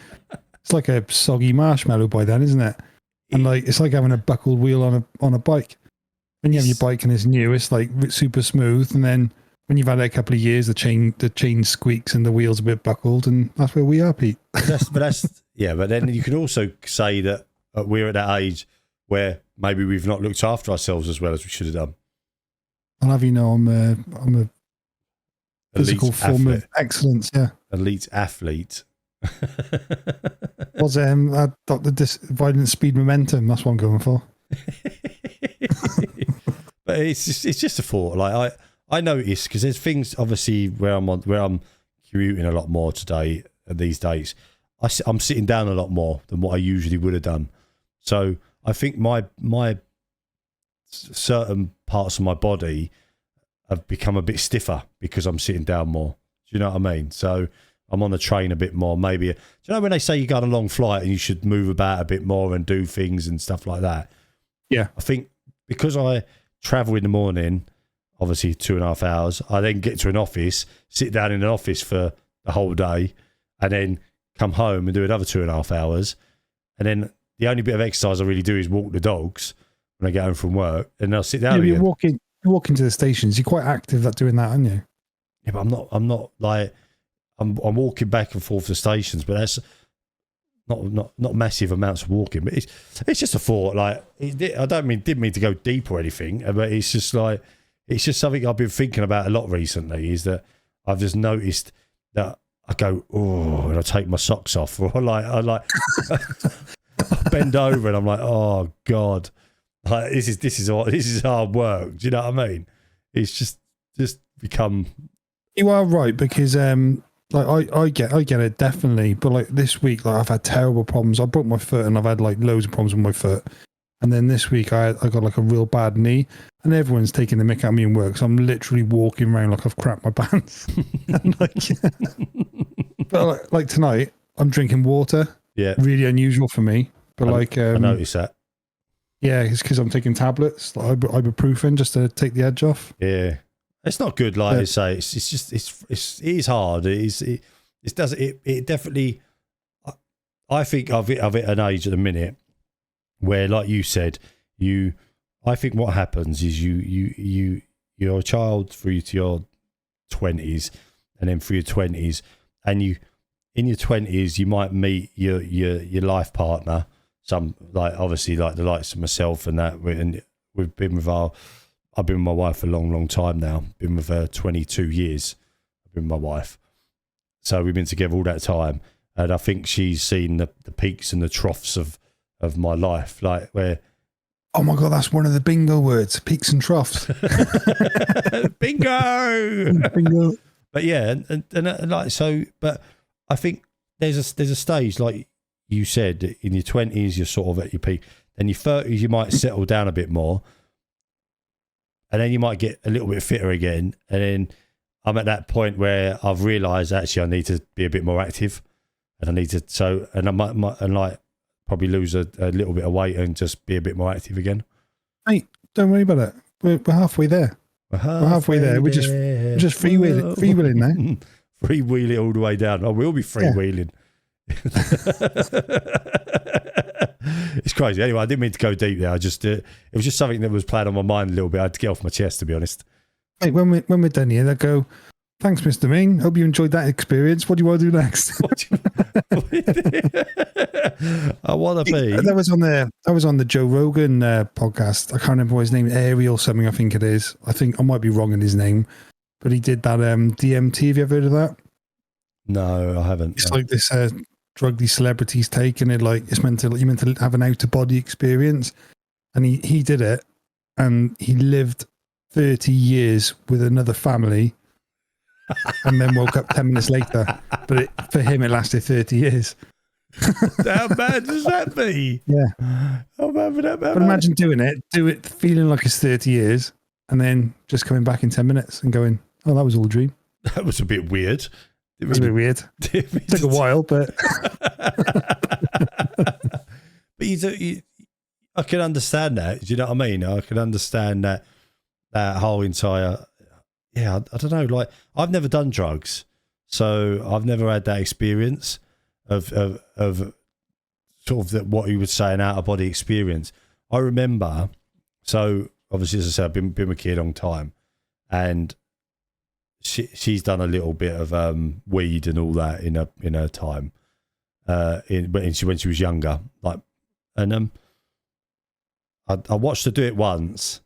soggy marshmallow by then, isn't it? And like it's like having a buckled wheel on a bike. When you have your bike and it's new, it's like super smooth, and then when you've had it a couple of years, the chain squeaks and the wheels a bit buckled, and that's where we are, Pete. But then you could also say that we're at that age where maybe we've not looked after ourselves as well as we should have done. I'll have you know, I'm a physical form of excellence. Yeah, elite athlete. Was I got the violent speed momentum? That's what I'm going for. But it's just a thought. Like I notice, because there's things obviously where I'm commuting a lot more today at these days. I'm sitting down a lot more than what I usually would have done. So I think my certain parts of my body have become a bit stiffer because I'm sitting down more. Do you know what I mean? So I'm on the train a bit more. Maybe, do you know when they say you go on a long flight and you should move about a bit more and do things and stuff like that? Yeah. I think because I travel in the morning, obviously 2.5 hours, I then get to an office, sit down in an office for the whole day, and then come home and do another 2.5 hours. And then the only bit of exercise I really do is walk the dogs when I get home from work, and I'll sit down again. You're walking to the stations. You're quite active at doing that, aren't you? Yeah, but I'm not like, I'm walking back and forth to stations, but that's not massive amounts of walking. But it's just a thought. Like, didn't mean to go deep or anything, but it's just like, it's just something I've been thinking about a lot recently. Is that I've just noticed that I go, oh, and I take my socks off, or I bend over and I'm like, oh God, like this is hard work. Do you know what I mean? It's just become. You are right, because like I get it definitely, but like this week, like I've had terrible problems. I broke my foot, and I've had like loads of problems with my foot. And then this week I got like a real bad knee, and everyone's taking the mick out of me in work. So I'm literally walking around like I've crapped my pants. And but like tonight, I'm drinking water. Yeah, really unusual for me. But I noticed that. Yeah, it's because I'm taking tablets, like ibuprofen, just to take the edge off. Yeah, it's not good. Like I say, it is hard. It definitely. I think I've at an age at the minute where, like you said, I think what happens is you're a child through to your 20s, and then through your 20s, and in your 20s you might meet your life partner. Some, like, obviously, like the likes of myself and that, and I've been with my wife for a long time now. Been with her 22 years. I've been with my wife, so we've been together all that time, and I think she's seen the peaks and the troughs of my life, like where. Oh my God, that's one of the bingo words: peaks and troughs. Bingo. But yeah, and like so. But I think there's a stage, like you said, in your 20s you're sort of at your peak. Then your 30s you might settle down a bit more, and then you might get a little bit fitter again. And then I'm at that point where I've realised actually I need to be a bit more active, and I need to I might probably lose a little bit of weight and just be a bit more active again. Hey, don't worry about it. We're halfway there. We're halfway there. We're just freewheeling now. Freewheel it all the way down. I will be freewheeling. Yeah. It's crazy. Anyway, I didn't mean to go deep there. It was just something that was playing on my mind a little bit. I had to get off my chest, to be honest. Hey, when we're done here, they go, thanks, Mr. Ming. Hope you enjoyed that experience. What do you want to do next? I want to be. That was on the Joe Rogan podcast. I can't remember what his name is. Ariel something, I think it is. I think I might be wrong in his name, but he did that DMT. Have you ever heard of that? No, I haven't. It's like this drug these celebrities take, and you're meant to have an out of body experience. And he did it, and he lived 30 years with another family. And then woke up 10 minutes later. But for him, it lasted 30 years. How bad does that be? Yeah. But imagine do it feeling like it's 30 years, and then just coming back in 10 minutes and going, oh, that was all a dream. That was a bit weird. It was a bit weird. It took a while, but... But I can understand that. Do you know what I mean? I can understand that whole entire... Yeah, I don't know. Like, I've never done drugs, so I've never had that experience of sort of what you would say an out of body experience. I remember, so obviously, as I said, I've been with Key a long time, and she's done a little bit of weed and all that in her time, when she was younger. Like, and I watched her do it once.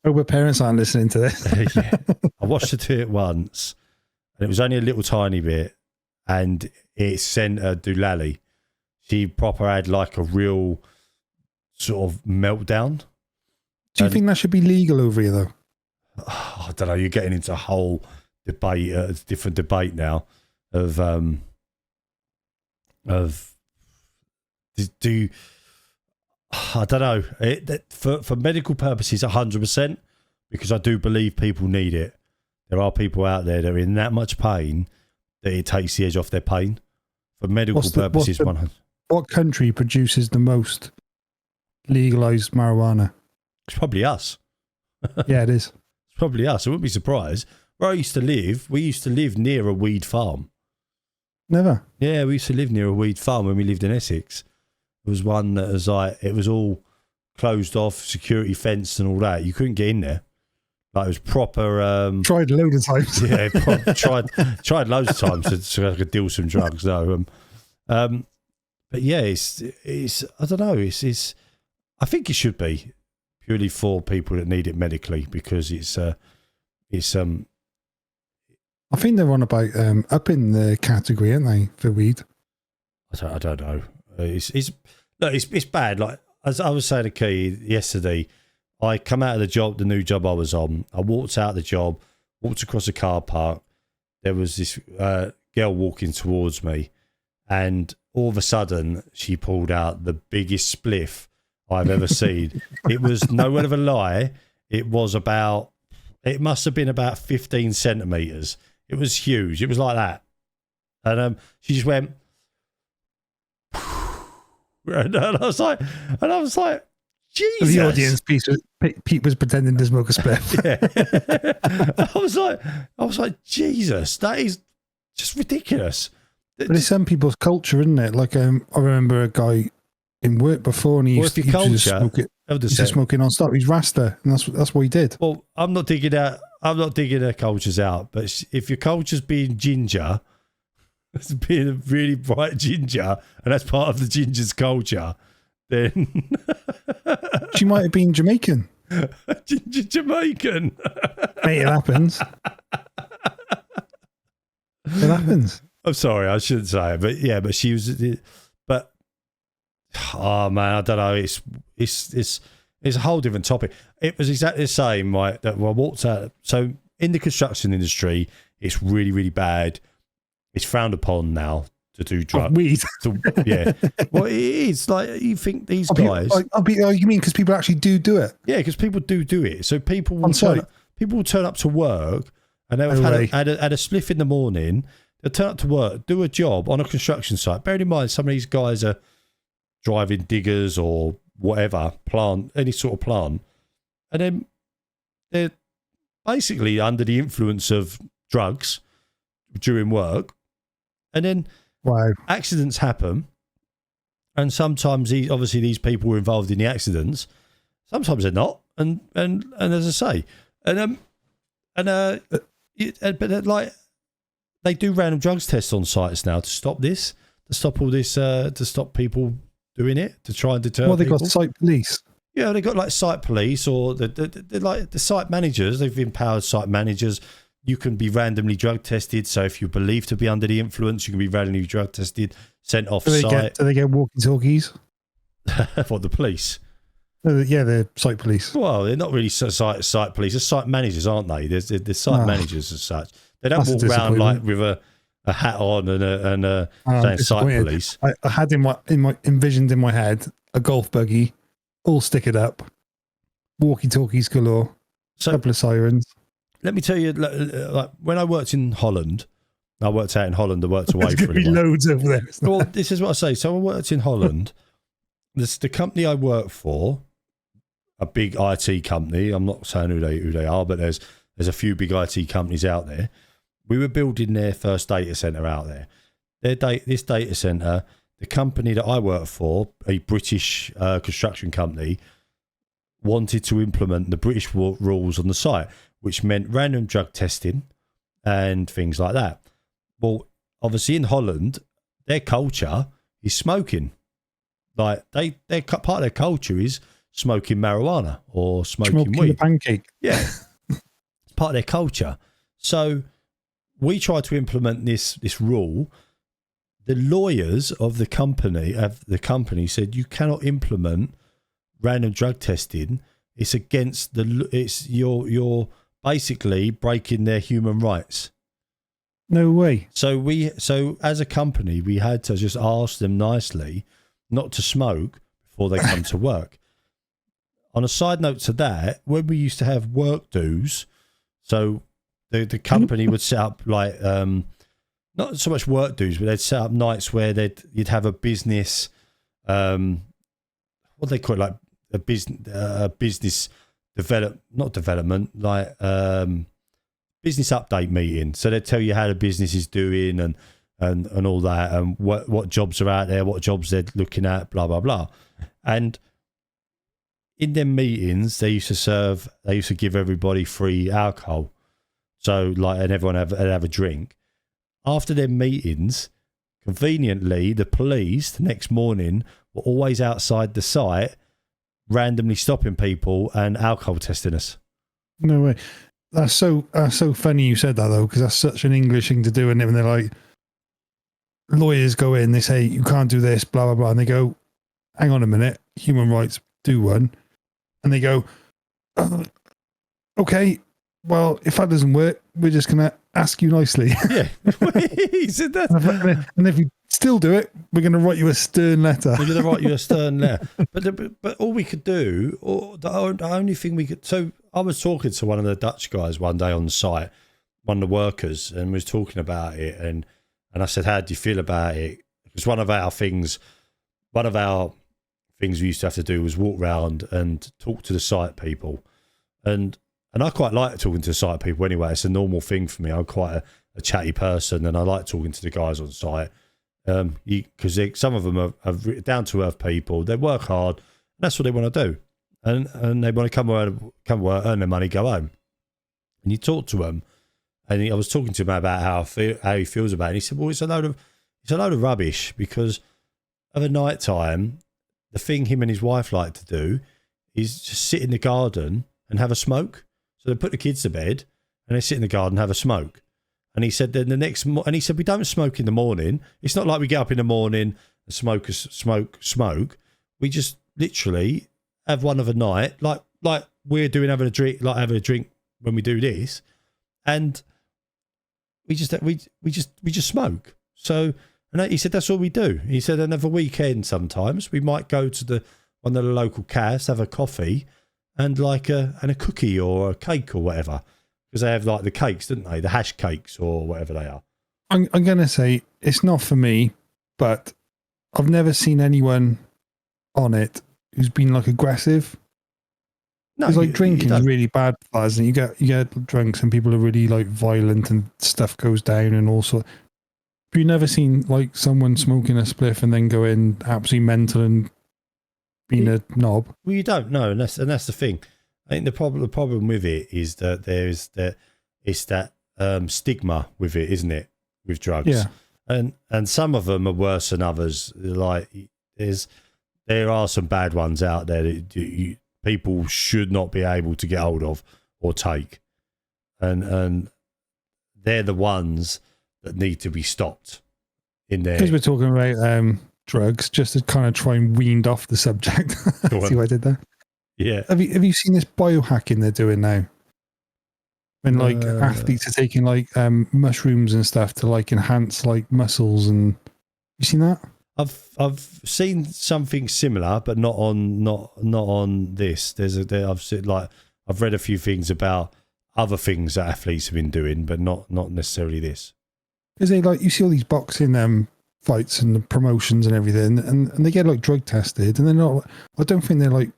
I hope her parents aren't listening to this. Yeah, I watched her do it once, and it was only a little tiny bit, and it sent her doolally. She proper had like a real sort of meltdown. Do you think that should be legal over here, though? I don't know. You're getting into a whole debate, different debate now of do I don't know. For medical purposes, 100%, because I do believe people need it. There are people out there that are in that much pain that it takes the edge off their pain. For medical purposes, 100%. What country produces the most legalized marijuana? It's probably us. Yeah, it is. It's probably us. I wouldn't be surprised. Where I used to live, we used to live near a weed farm. Never. Yeah, we used to live near a weed farm when we lived in Essex. It was one that was like, it was all closed off, security fenced and all that. You couldn't get in there. Like, it was proper. Tried a load of times. Yeah, tried loads of times so I could deal some drugs. No, but yeah, it's I don't know. It's I think it should be purely for people that need it medically, because it's I think they're on about up in the category, aren't they, for weed? I don't know. It's bad. Like, as I was saying to Key yesterday, I come out of the new job I was on. I walked out of the job, walked across a car park. There was this girl walking towards me, and all of a sudden she pulled out the biggest spliff I've ever seen. It was no word of a lie. It must have been about 15 centimeters. It was huge. It was like that. And she just went, and I was like, Jesus. The audience Pete was pretending to smoke a spliff. Yeah. I was like, Jesus, that is just ridiculous. But it's some people's culture, isn't it? Like, I remember a guy in work before, and he used to just smoke it non-stop. He's Rasta, and that's what he did. Well, I'm not digging their cultures out, but if your culture's being ginger, it's being a really bright ginger, and that's part of the ginger's culture, then she might have been Jamaican. Ginger Jamaican. Mate, it happens. It happens. I'm sorry, I shouldn't say it, but yeah, but she was. But oh man, I don't know. It's a whole different topic. It was exactly the same. Right, that I walked out. So in the construction industry, it's really, really bad. It's frowned upon now to do drugs. Weed. Yeah. Well, it is. Like, you think these guys. You mean because people actually do it? Yeah, because people do it. So people will turn up to work, and they'll have had a spliff in the morning. They'll turn up to work, do a job on a construction site. Bearing in mind, some of these guys are driving diggers or whatever, any sort of plant. And then they're basically under the influence of drugs during work. And then accidents happen. And sometimes these people were involved in the accidents. Sometimes they're not. And as I say, but like, they do random drugs tests on sites now to stop all this, to stop people doing it, to try and deter people. They got site police. Yeah, they got like site police, or the site managers. They've empowered site managers. You can be randomly drug tested. So if you're believed to be under the influence, you can be randomly drug tested, sent off site. Do they get walkie-talkies? For the police? Yeah, they're site police. Well, they're not really site police. They're site managers, aren't they? They're site managers as such. They don't walk around like with a hat on and saying site police. I had envisioned in my head a golf buggy, all stickered up, walkie-talkies galore, couple of sirens. Let me tell you, like, when I worked in Holland, I worked out in Holland. I worked away for a while. Loads over there. Well, this is what I say. So I worked in Holland. The company I work for, a big IT company. I'm not saying who they are, but there's a few big IT companies out there. We were building their first data center out there. This data center, the company that I work for, a British construction company, wanted to implement the British rules on the site, which meant random drug testing and things like that. Well, obviously in Holland, their culture is smoking. Like their part of their culture is smoking marijuana or smoking weed. The pancake. Yeah, it's part of their culture. So we tried to implement this rule. The lawyers of the company said you cannot implement random drug testing. It's against you're basically breaking their human rights. No way. So as a company, we had to just ask them nicely not to smoke before they come to work. On a side note to that, when we used to have work dues, so the company would set up like not so much work dues, but they'd set up nights where you'd have a business, what do they call it, like a business development, like business update meeting. So they'd tell you how the business is doing and all that, and what jobs are out there, what jobs they're looking at, blah blah blah. And in them meetings, they used to give everybody free alcohol. So like, and everyone have a drink. After their meetings, conveniently, the police the next morning were always outside the site, randomly stopping people and alcohol testing us. No way. That's so funny you said that though, because that's such an English thing to do. And they're like, lawyers go in, they say you can't do this, blah blah blah, and they go, hang on a minute, human rights do one, and they go, okay, well if that doesn't work, we're just gonna ask you nicely. Yeah, he said that. And if you still do it, we're gonna write you a stern letter. We're gonna write you a stern letter. But all we could do, or the only thing we could. So I was talking to one of the Dutch guys one day on site, one of the workers, and was talking about it, and I said, how do you feel about it? Because one of our things we used to have to do was walk around and talk to the site people, and I quite like talking to site people anyway. It's a normal thing for me. I'm quite a chatty person, and I like talking to the guys on site because some of them are down to earth people. They work hard, and that's what they want to do, and they want to come work, earn their money, go home. And you talk to them, and I was talking to him about how he feels about it. And he said, "Well, it's a load of rubbish because of a night time. The thing him and his wife like to do is just sit in the garden and have a smoke. So they put the kids to bed and they sit in the garden and have a smoke." And he said, then and he said, we don't smoke in the morning. It's not like we get up in the morning and smoke. We just literally have one of a night, like we're doing, having a drink when we do this, and we just smoke. So, and he said that's all we do. He said, and over weekend sometimes we might go to one of the local cafes, have a coffee, and a cookie or a cake or whatever, because they have like the cakes, don't they? The hash cakes or whatever they are. I'm gonna say it's not for me, but I've never seen anyone on it who's been like aggressive. No, because like drinking is really bad for us, and you get drunk and people are really like violent and stuff goes down and all sorts. Have you never seen like someone smoking a spliff and then going absolutely mental and being a knob? Well, you don't know, and that's the thing. I think the problem with it is that there's that stigma with it, isn't it? With drugs, yeah. And some of them are worse than others. Like there are some bad ones out there that people should not be able to get hold of or take, and they're the ones that need to be stopped in there. Because we're talking about drugs, just to kind of try and wean off the subject. See what I did there? Yeah. Have you seen this biohacking they're doing now? When like athletes are taking like mushrooms and stuff to like enhance like muscles, and you seen that? I've seen something similar, but not on this. I've read a few things about other things that athletes have been doing, but not necessarily this. Because they like, you see all these boxing fights and the promotions and everything, and they get like drug tested, and they're not. I don't think they're like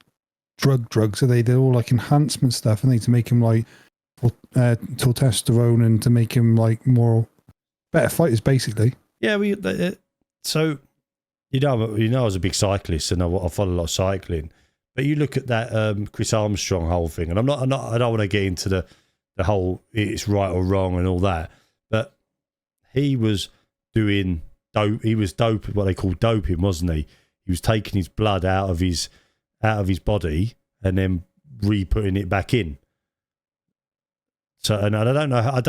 drugs. Are they? They're all like enhancement stuff, and they to make them like testosterone and to make them like more better fighters, basically. Yeah, so. I was a big cyclist, and I follow a lot of cycling. But you look at that Chris Armstrong whole thing, and I don't want to get into the whole it's right or wrong and all that, but he was doing dope. He was dope, what they call doping, wasn't he? He was taking his blood out of his body and then re-putting it back in. So, and I don't know. I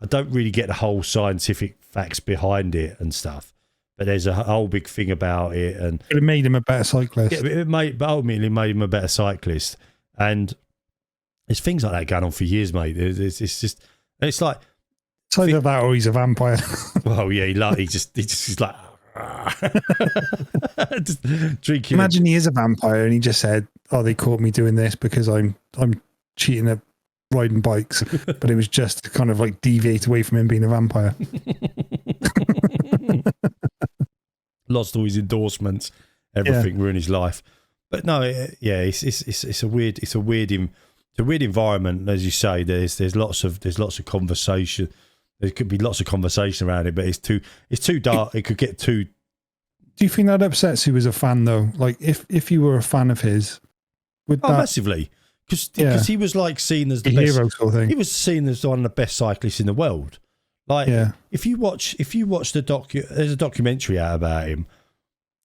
don't really get the whole scientific facts behind it and stuff. But there's a whole big thing about it, and it made him a better cyclist. Yeah, but ultimately made him a better cyclist. And there's things like that going on for years, mate. It's just, it's like either that or he's a vampire. Well, yeah, he's just like just drinking. Imagine he is a vampire and he just said, "Oh, they caught me doing this because I'm cheating at riding bikes," but it was just to kind of like deviate away from him being a vampire. Lost all his endorsements, everything, ruined his life. But no, it's a weird environment, as you say. There's lots of conversation. There could be lots of conversation around it, but it's too dark. It could get too. Do you think that upsets you as a fan, though? Like, if you were a fan of his, would that massively? Because he was like seen as the best hero sort of thing. He was seen as one of the best cyclists in the world. Like, if you watch the there's a documentary out about him,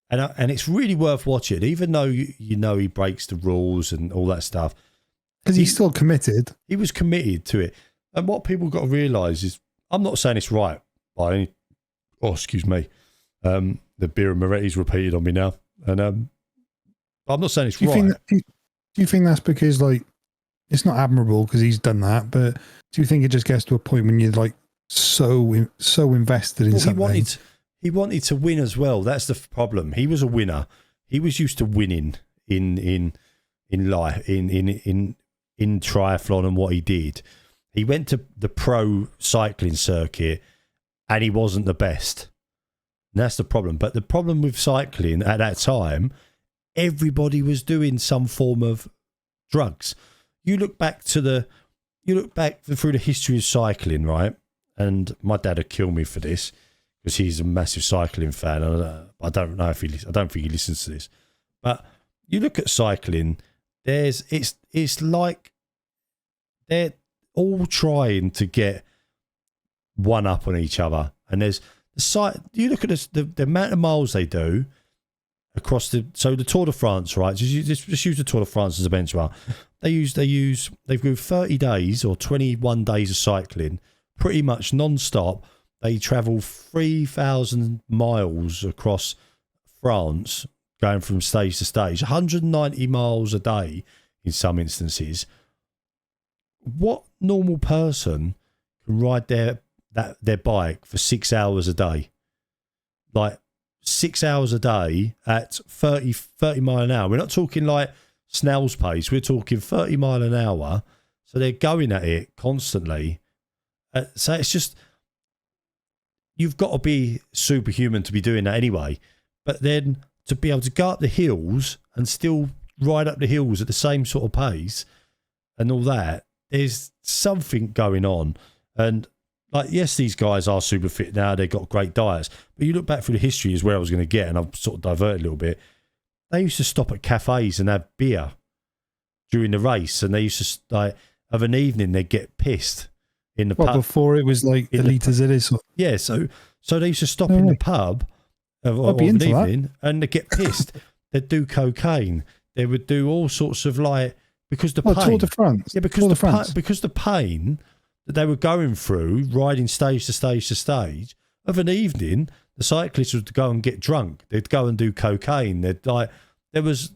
and it's really worth watching, even though you know he breaks the rules and all that stuff. Because he's still committed. He was committed to it, and what people got to realise is, I'm not saying it's right by any. Oh, excuse me, the beer and Moretti's repeated on me now, and I'm not saying it's right. Do you think that's because, like, it's not admirable because he's done that, but do you think it just gets to a point when you're like so invested in something? He wanted to win as well. That's the problem. He was a winner. He was used to winning in life, in triathlon and what he did. He went to the pro cycling circuit and he wasn't the best. And that's the problem. But the problem with cycling at that time, everybody was doing some form of drugs. You look back through the history of cycling, right? And my dad would kill me for this because he's a massive cycling fan. I don't know if I don't think he listens to this. But you look at cycling, it's like they're all trying to get one up on each other. And there's you look at the amount of miles they do across the Tour de France, right? Just use the Tour de France as a benchmark. They've got 30 days or 21 days of cycling, pretty much non-stop. They travel 3,000 miles across France, going from stage to stage, 190 miles a day in some instances. What normal person can ride their bike for 6 hours a day? Like 6 hours a day at 30 mile an hour. We're not talking like snail's pace. We're talking 30 mile an hour. So they're going at it constantly. So it's just, you've got to be superhuman to be doing that anyway. But then to be able to go up the hills and still ride up the hills at the same sort of pace and all that, there's something going on. And like, yes, these guys are super fit now. They've got great diets. But you look back through the history is where I was going to get, and I've sort of diverted a little bit. They used to stop at cafes and have beer during the race. And they used to, like, of an evening, they'd get pissed in the pub. Before it was like elite as it is. Yeah, so they used to stop in the pub of an evening and they'd get pissed. They'd do cocaine. They would do all sorts of, like, because the pain. Tour de France. Yeah, because the pain that they were going through, riding stage to stage to stage, of an evening, the cyclists would go and get drunk. They'd go and do cocaine. Because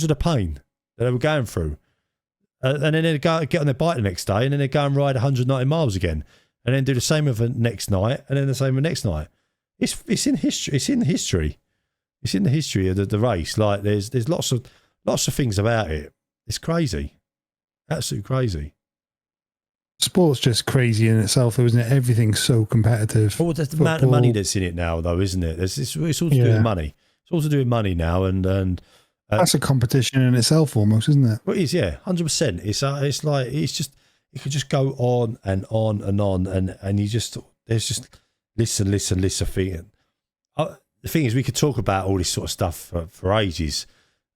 of the pain that they were going through. And then they'd go get on their bike the next day, and then they'd go and ride 190 miles again, and then do the same of the next night, and then the same of the next night. It's in history. It's in the history. It's in the history of the race. Like, there's lots of things about it. It's crazy, absolutely crazy. Sport's just crazy in itself, isn't it? Everything's so competitive. Well, there's the amount of money that's in it now, though, isn't it? It's all to do with money. It's all to do with money now, and that's a competition in itself, almost, isn't it? Well, it is, yeah, 100%. It's like it could just go on and on and on, and there's just listen thing. The thing is, we could talk about all this sort of stuff for ages,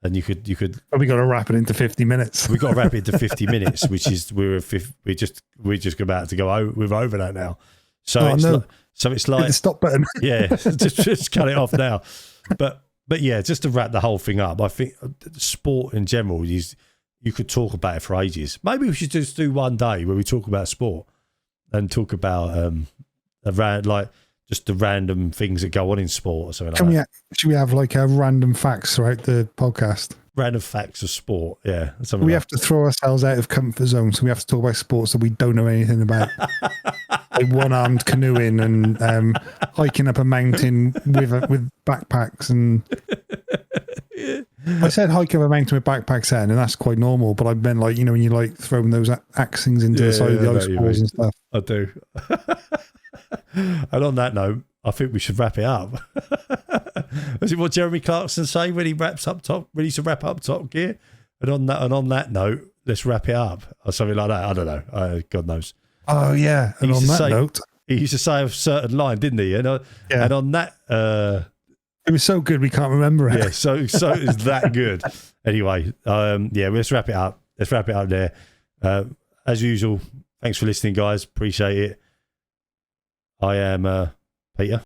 and you could. But we got to wrap it into 50 minutes. We got to wrap it into 50 minutes, which is we're just about to go. We're over that now. So it's like hit the stop button. Yeah, just cut it off now. But yeah, just to wrap the whole thing up, I think sport in general is you could talk about it for ages. Maybe we should just do one day where we talk about sport and talk about around like just the random things that go on in sport or something like that. Should we have like a random facts throughout the podcast? Random facts of sport, yeah. We have to throw ourselves out of comfort zone, so we have to talk about sports that we don't know anything about. Like one-armed canoeing and hiking up a mountain with backpacks. And I said hike up a mountain with backpacks then, and that's quite normal. But I meant like, you know, when you like throwing those axe things into the side of the ice balls and stuff. I do. And on that note, I think we should wrap it up. Is it what Jeremy Clarkson say when he wraps up top? When he used to wrap up Top Gear? And on that note, let's wrap it up or something like that. I don't know. God knows. Oh yeah. And on that note, he used to say a certain line, didn't he? And on that, it was so good we can't remember it. Yeah. So it's that good. Anyway, yeah. Let's wrap it up. Let's wrap it up there. As usual, thanks for listening, guys. Appreciate it. I am Peter.